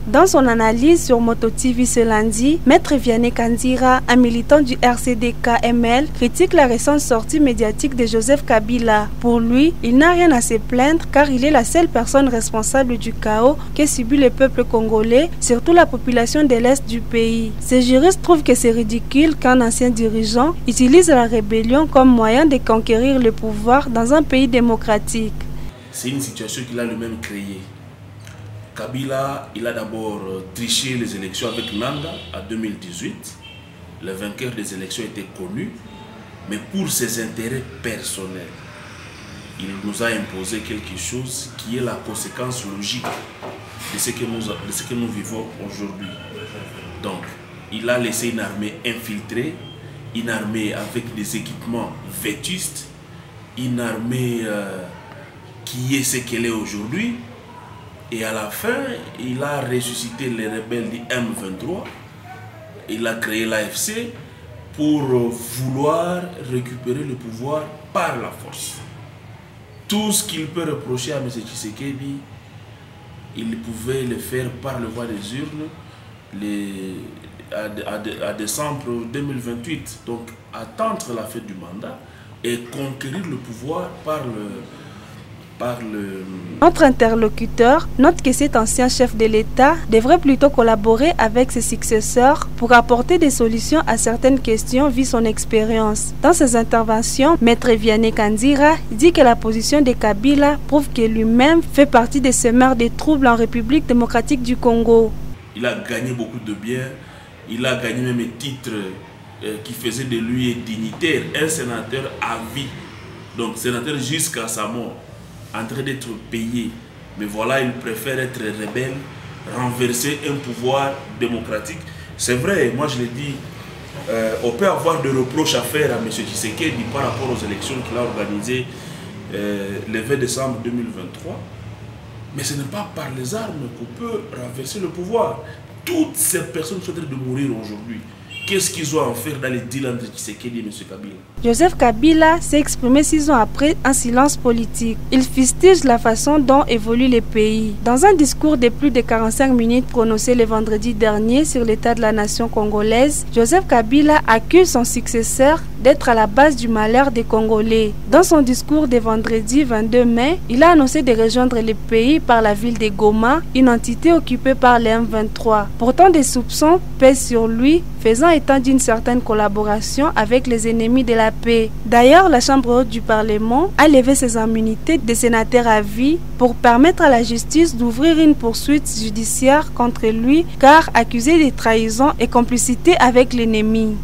Dans son analyse sur Moto TV ce lundi, Maître Vianney Kandira, un militant du RCD-KML, critique la récente sortie médiatique de Joseph Kabila. Pour lui, il n'a rien à se plaindre car il est la seule personne responsable du chaos que subit le peuple congolais, surtout la population de l'Est du pays. Ces juristes trouvent que c'est ridicule qu'un ancien dirigeant utilise la rébellion comme moyen de conquérir le pouvoir dans un pays démocratique. C'est une situation qu'il a lui-même créée. Kabila, il a d'abord triché les élections avec Nanga en 2018. Le vainqueur des élections était connu, mais pour ses intérêts personnels, il nous a imposé quelque chose qui est la conséquence logique de ce que nous vivons aujourd'hui. Donc, il a laissé une armée infiltrée, une armée avec des équipements vétustes, une armée qui est ce qu'elle est aujourd'hui. Et à la fin, il a ressuscité les rebelles du M23. Il a créé l'AFC pour vouloir récupérer le pouvoir par la force. Tout ce qu'il peut reprocher à M. Tshisekedi, il pouvait le faire par le voie des urnes à décembre 2028. Donc attendre la fin du mandat et conquérir le pouvoir par Notre interlocuteur note que cet ancien chef de l'État devrait plutôt collaborer avec ses successeurs pour apporter des solutions à certaines questions vu son expérience. Dans ses interventions, Maître Vianney Kandira dit que la position de Kabila prouve que lui-même fait partie des semeurs de troubles en République démocratique du Congo. Il a gagné beaucoup de biens, il a gagné même un titre qui faisait de lui dignitaire, un sénateur à vie, donc sénateur jusqu'à sa mort, en train d'être payé. Mais voilà, il préfère être rebelle, renverser un pouvoir démocratique. C'est vrai, moi je l'ai dit, on peut avoir des reproches à faire à M. Tshisekedi par rapport aux élections qu'il a organisées le 20 décembre 2023. Mais ce n'est pas par les armes qu'on peut renverser le pouvoir. Toutes ces personnes sont en train de mourir aujourd'hui. Qu'est-ce qu'ils ont à en faire dans les deals entre Tshisekedi et M. Kabila? Joseph Kabila s'est exprimé 6 ans après un silence politique. Il fustige la façon dont évolue le pays. Dans un discours de plus de 45 minutes prononcé le vendredi dernier sur l'état de la nation congolaise, Joseph Kabila accuse son successeur d'être à la base du malheur des Congolais. Dans son discours de vendredi 22 mai, il a annoncé de rejoindre le pays par la ville de Goma, une entité occupée par les M23. Pourtant, des soupçons pèsent sur lui, faisant état d'une certaine collaboration avec les ennemis de la paix. D'ailleurs, la Chambre haute du Parlement a levé ses immunités de sénateur à vie pour permettre à la justice d'ouvrir une poursuite judiciaire contre lui car accusé de trahison et complicité avec l'ennemi.